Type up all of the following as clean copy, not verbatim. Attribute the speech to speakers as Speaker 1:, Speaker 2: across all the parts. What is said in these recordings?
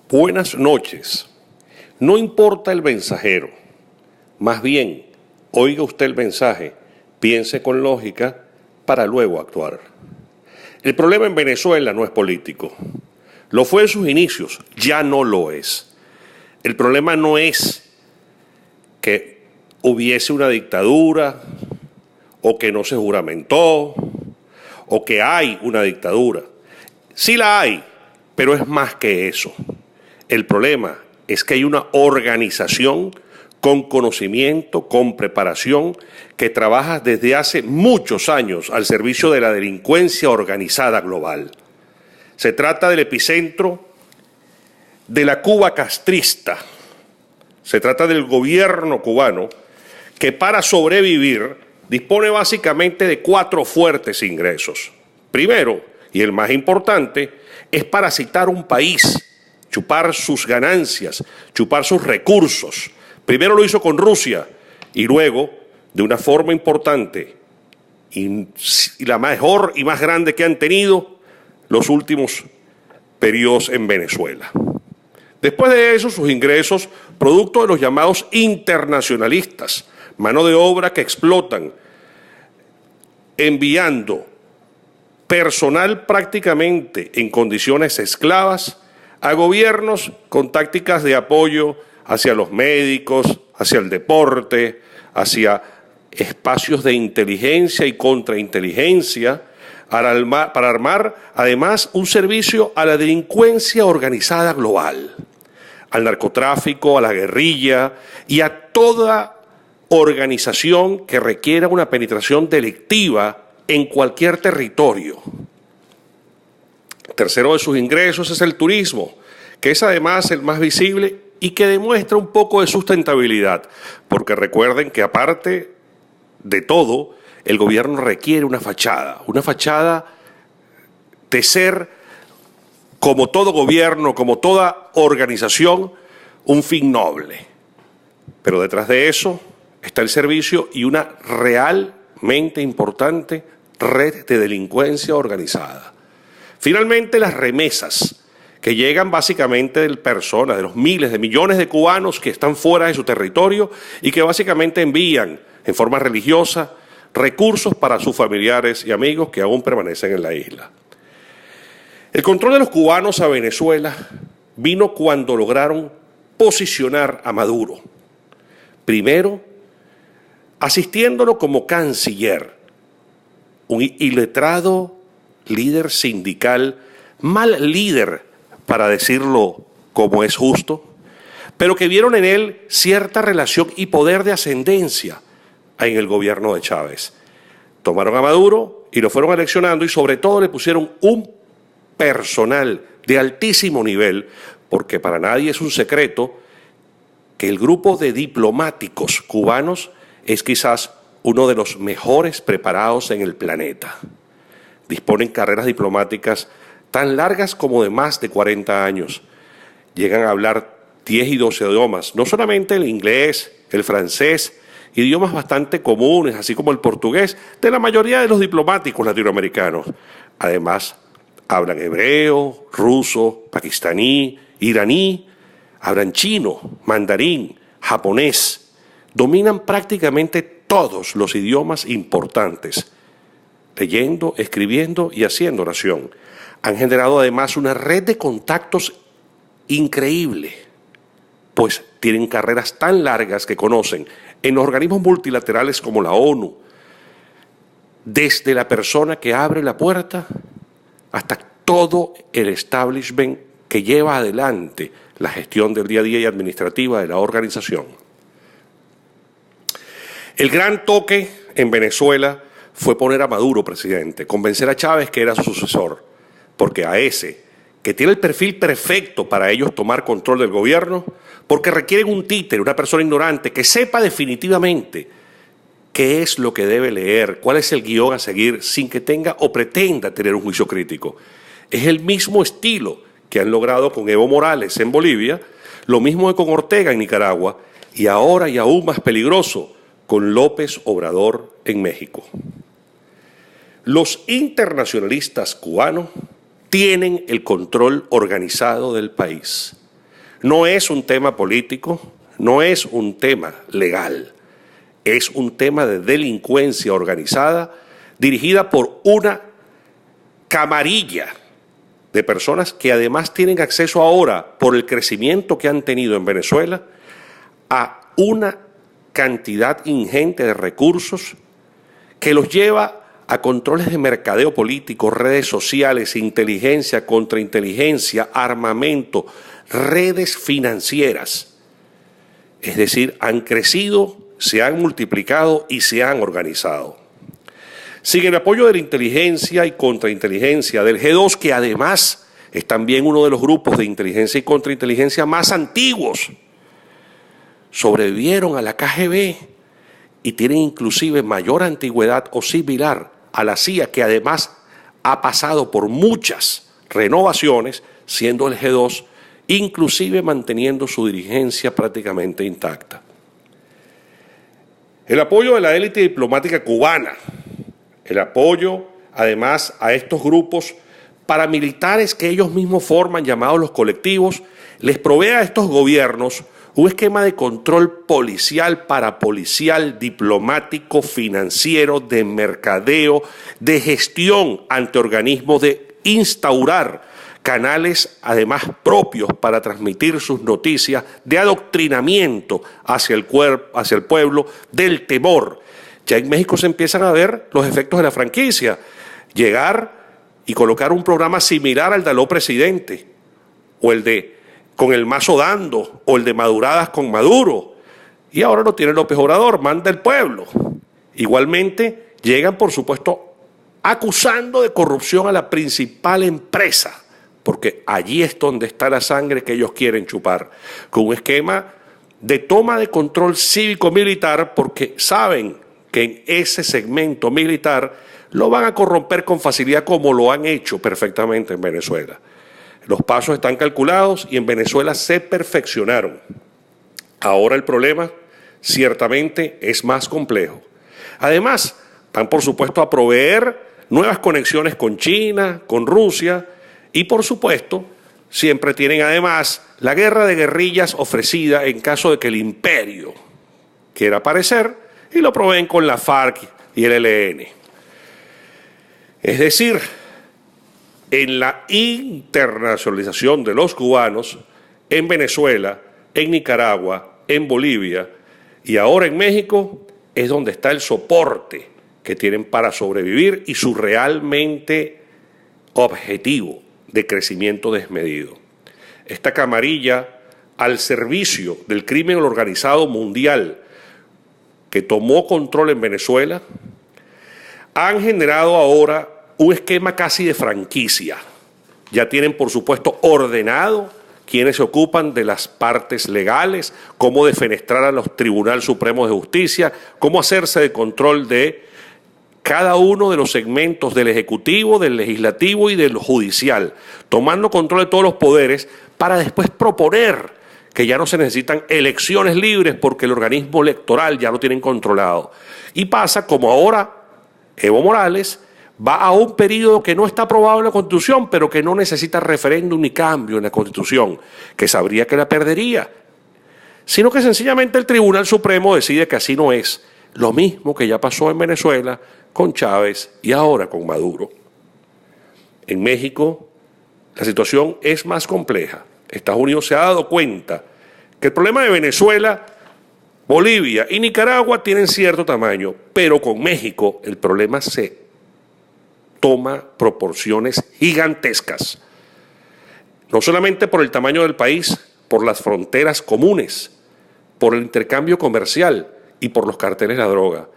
Speaker 1: Buenas noches. No importa el mensajero, más bien, oiga usted el mensaje, piense con lógica para luego actuar. El problema en Venezuela no es político. Lo fue en sus inicios, ya no lo es. El problema no es que hubiese una dictadura o que no se juramentó o que hay una dictadura. Sí la hay, pero es más que eso. El problema es que hay una organización con conocimiento, con preparación, que trabaja desde hace muchos años al servicio de la delincuencia organizada global. Se trata del epicentro de la Cuba castrista. Se trata del gobierno cubano que para sobrevivir dispone básicamente de 4 fuertes ingresos. Primero, y el más importante, es parasitar un país, chupar sus ganancias, chupar sus recursos. Primero lo hizo con Rusia y luego, de una forma importante y la mejor y más grande que han tenido, los últimos periodos en Venezuela. Después de eso, sus ingresos, producto de los llamados internacionalistas, mano de obra que explotan, enviando personal prácticamente en condiciones esclavas a gobiernos con tácticas de apoyo hacia los médicos, hacia el deporte, hacia espacios de inteligencia y contrainteligencia, para armar además un servicio a la delincuencia organizada global, al narcotráfico, a la guerrilla y a toda organización que requiera una penetración delictiva en cualquier territorio. Tercero de sus ingresos es el turismo, que es además el más visible y que demuestra un poco de sustentabilidad, porque recuerden que aparte de todo, el gobierno requiere una fachada de ser, como todo gobierno, como toda organización, un fin noble. Pero detrás de eso está el servicio y una realmente importante red de delincuencia organizada. Finalmente, las remesas, que llegan básicamente de personas, de los miles de millones de cubanos que están fuera de su territorio y que básicamente envían en forma religiosa recursos para sus familiares y amigos que aún permanecen en la isla. El control de los cubanos a Venezuela vino cuando lograron posicionar a Maduro. Primero, asistiéndolo como canciller, un iletrado líder sindical, mal líder, para decirlo como es justo, pero que vieron en él cierta relación y poder de ascendencia en el gobierno de Chávez. Tomaron a Maduro y lo fueron aleccionando y sobre todo le pusieron un personal de altísimo nivel, porque para nadie es un secreto que el grupo de diplomáticos cubanos es quizás uno de los mejores preparados en el planeta. Disponen carreras diplomáticas tan largas como de más de 40 años. Llegan a hablar 10 y 12 idiomas, no solamente el inglés, el francés, idiomas bastante comunes, así como el portugués, de la mayoría de los diplomáticos latinoamericanos. Además, hablan hebreo, ruso, pakistaní, iraní, hablan chino, mandarín, japonés. Dominan prácticamente todos los idiomas importantes, leyendo, escribiendo y haciendo oración. Han generado además una red de contactos increíble, pues tienen carreras tan largas que conocen en organismos multilaterales como la ONU, desde la persona que abre la puerta hasta todo el establishment que lleva adelante la gestión del día a día y administrativa de la organización. El gran toque en Venezuela fue poner a Maduro presidente, convencer a Chávez que era su sucesor, porque a ese, que tiene el perfil perfecto para ellos tomar control del gobierno, porque requieren un títere, una persona ignorante, que sepa definitivamente qué es lo que debe leer, cuál es el guión a seguir, sin que tenga o pretenda tener un juicio crítico. Es el mismo estilo que han logrado con Evo Morales en Bolivia, lo mismo que con Ortega en Nicaragua, y ahora y aún más peligroso, con López Obrador en México. Los internacionalistas cubanos tienen el control organizado del país. no es un tema político, no es un tema legal, es un tema de delincuencia organizada dirigida por una camarilla de personas que además tienen acceso ahora, por el crecimiento que han tenido en Venezuela, a una cantidad ingente de recursos que los lleva a controles de mercadeo político, redes sociales, inteligencia, contrainteligencia, armamento, redes financieras. Es decir, han crecido, se han multiplicado y se han organizado. Sin el apoyo de la inteligencia y contrainteligencia del G2, que además es también uno de los grupos de inteligencia y contrainteligencia más antiguos, sobrevivieron a la KGB y tienen inclusive mayor antigüedad o similar a la CIA, que además ha pasado por muchas renovaciones, siendo el G2, inclusive manteniendo su dirigencia prácticamente intacta. El apoyo de la élite diplomática cubana, el apoyo además a estos grupos paramilitares que ellos mismos forman, llamados los colectivos, les provee a estos gobiernos un esquema de control policial, parapolicial, diplomático, financiero, de mercadeo, de gestión ante organismos, de instaurar canales además propios para transmitir sus noticias, de adoctrinamiento hacia el pueblo, del temor. Ya en México se empiezan a ver los efectos de la franquicia. Llegar y colocar un programa similar al de Aló Presidente, o el de Con el Mazo Dando, o el de Maduradas con Maduro. Y ahora lo tiene López Obrador, manda el pueblo. Igualmente llegan, por supuesto, acusando de corrupción a la principal empresa, porque allí es donde está la sangre que ellos quieren chupar, con un esquema de toma de control cívico-militar, porque saben que en ese segmento militar lo van a corromper con facilidad, como lo han hecho perfectamente en Venezuela. Los pasos están calculados y en Venezuela se perfeccionaron. Ahora el problema ciertamente es más complejo. Además, van por supuesto a proveer nuevas conexiones con China, con Rusia y por supuesto siempre tienen además la guerra de guerrillas ofrecida en caso de que el imperio quiera aparecer, y lo proveen con la FARC y el ELN. Es decir, en la internacionalización de los cubanos, en Venezuela, en Nicaragua, en Bolivia y ahora en México, es donde está el soporte que tienen para sobrevivir y su realmente objetivo de crecimiento desmedido. Esta camarilla al servicio del crimen organizado mundial que tomó control en Venezuela, han generado ahora un esquema casi de franquicia. Ya tienen, por supuesto, ordenado quienes se ocupan de las partes legales, cómo defenestrar a los tribunales supremos de justicia, cómo hacerse de control de cada uno de los segmentos del Ejecutivo, del Legislativo y del Judicial, tomando control de todos los poderes para después proponer que ya no se necesitan elecciones libres porque el organismo electoral ya lo tienen controlado. Y pasa como ahora Evo Morales va a un periodo que no está aprobado en la Constitución, pero que no necesita referéndum ni cambio en la Constitución, que sabría que la perdería, sino que sencillamente el Tribunal Supremo decide que así no es. Lo mismo que ya pasó en Venezuela con Chávez y ahora con Maduro. En México la situación es más compleja. Estados Unidos se ha dado cuenta que el problema de Venezuela, Bolivia y Nicaragua tienen cierto tamaño, pero con México el problema se toma proporciones gigantescas. No solamente por el tamaño del país, por las fronteras comunes, por el intercambio comercial y por los carteles de la droga.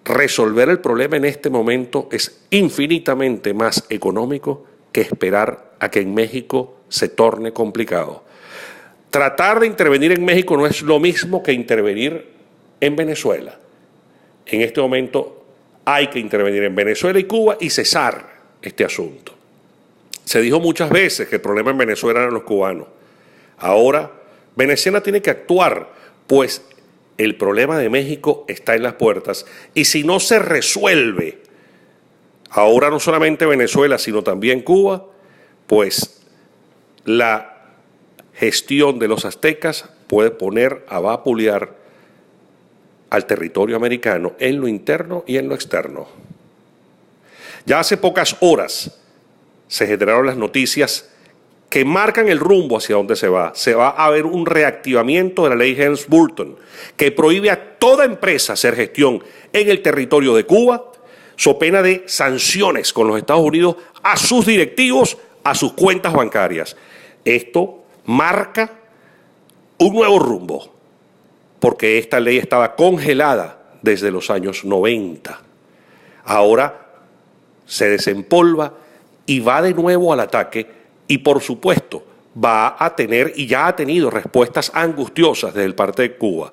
Speaker 1: Resolver el problema en este momento es infinitamente más económico que esperar a que en México se torne complicado. Tratar de intervenir en México no es lo mismo que intervenir en Venezuela. En este momento hay que intervenir en Venezuela y Cuba y cesar este asunto. Se dijo muchas veces que el problema en Venezuela eran los cubanos. Ahora Venezuela tiene que actuar, pues el problema de México está en las puertas. Y si no se resuelve, ahora no solamente Venezuela, sino también Cuba, pues la gestión de los aztecas puede poner a vapulear al territorio americano en lo interno y en lo externo. Ya hace pocas horas se generaron las noticias que marcan el rumbo hacia donde se va. Se va a ver un reactivamiento de la ley Helms-Burton, que prohíbe a toda empresa hacer gestión en el territorio de Cuba, so pena de sanciones con los Estados Unidos a sus directivos, a sus cuentas bancarias. Esto marca un nuevo rumbo, porque esta ley estaba congelada desde los años 90. Ahora se desempolva y va de nuevo al ataque y, por supuesto, va a tener y ya ha tenido respuestas angustiosas desde parte de Cuba.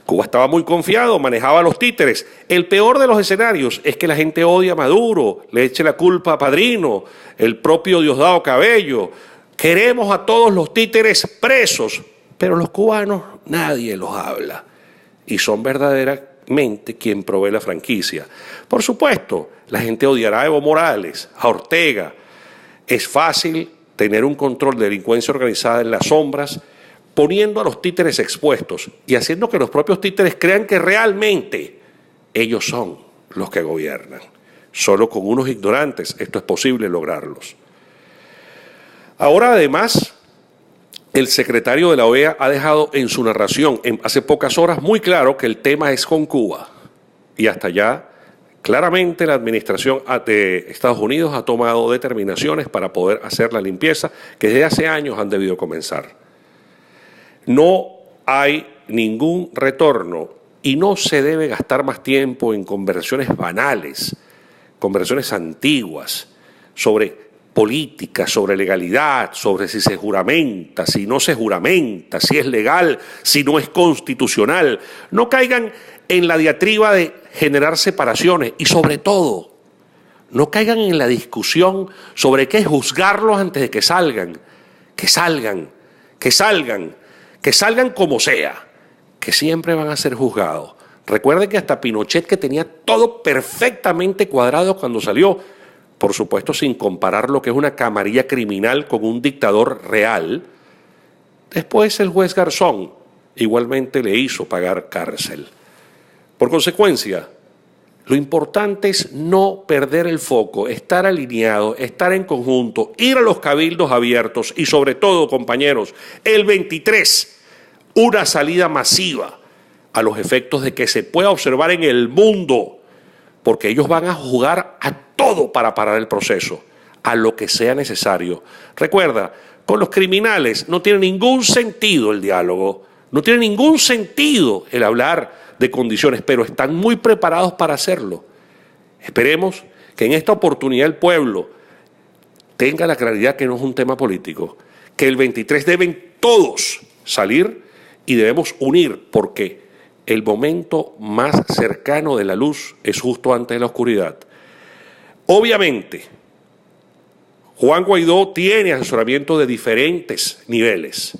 Speaker 1: Cuba estaba muy confiado, manejaba los títeres. El peor de los escenarios es que la gente odia a Maduro, le eche la culpa a Padrino, el propio Diosdado Cabello. Queremos a todos los títeres presos, pero los cubanos nadie los habla y son verdaderamente quien provee la franquicia. Por supuesto, la gente odiará a Evo Morales, a Ortega. Es fácil tener un control de delincuencia organizada en las sombras, poniendo a los títeres expuestos y haciendo que los propios títeres crean que realmente ellos son los que gobiernan. Solo con unos ignorantes esto es posible lograrlos. Ahora, además, el secretario de la OEA ha dejado en su narración hace pocas horas muy claro que el tema es con Cuba. Y hasta allá, claramente la administración de Estados Unidos ha tomado determinaciones para poder hacer la limpieza que desde hace años han debido comenzar. No hay ningún retorno y no se debe gastar más tiempo en conversaciones banales, conversaciones antiguas sobre política, sobre legalidad, sobre si se juramenta, si no se juramenta, si es legal, si no es constitucional. No caigan en la diatriba de generar separaciones y, sobre todo, no caigan en la discusión sobre qué juzgarlos antes de que salgan. Que salgan, que salgan, que salgan como sea, que siempre van a ser juzgados. Recuerden que hasta Pinochet, que tenía todo perfectamente cuadrado cuando salió, por supuesto sin comparar lo que es una camarilla criminal con un dictador real, después el juez Garzón igualmente le hizo pagar cárcel. Por consecuencia, lo importante es no perder el foco, estar alineado, estar en conjunto, ir a los cabildos abiertos y, sobre todo, compañeros, el 23, una salida masiva a los efectos de que se pueda observar en el mundo, porque ellos van a jugar a todo para parar el proceso, a lo que sea necesario. Recuerda, con los criminales no tiene ningún sentido el diálogo, no tiene ningún sentido el hablar de condiciones, pero están muy preparados para hacerlo. Esperemos que en esta oportunidad el pueblo tenga la claridad que no es un tema político, que el 23 deben todos salir y debemos unir, porque el momento más cercano de la luz es justo antes de la oscuridad. Obviamente, Juan Guaidó tiene asesoramiento de diferentes niveles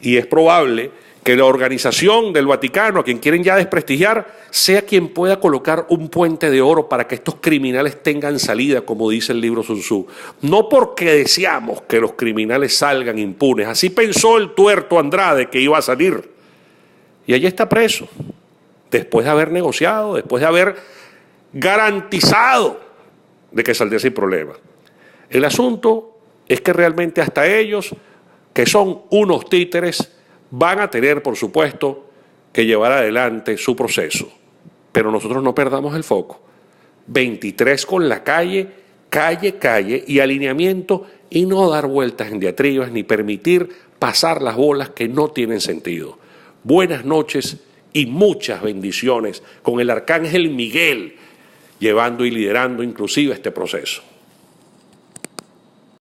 Speaker 1: y es probable que la organización del Vaticano, a quien quieren ya desprestigiar, sea quien pueda colocar un puente de oro para que estos criminales tengan salida, como dice el libro Sun Tzu. No porque deseamos que los criminales salgan impunes. Así pensó el tuerto Andrade que iba a salir. Y allí está preso, después de haber negociado, después de haber garantizado de que saldría sin problema. El asunto es que realmente hasta ellos, que son unos títeres, van a tener, por supuesto, que llevar adelante su proceso. Pero nosotros no perdamos el foco. 23 con la calle, calle y alineamiento, y no dar vueltas en diatribas ni permitir pasar las bolas que no tienen sentido. Buenas noches y muchas bendiciones con el Arcángel Miguel llevando y liderando inclusive este proceso.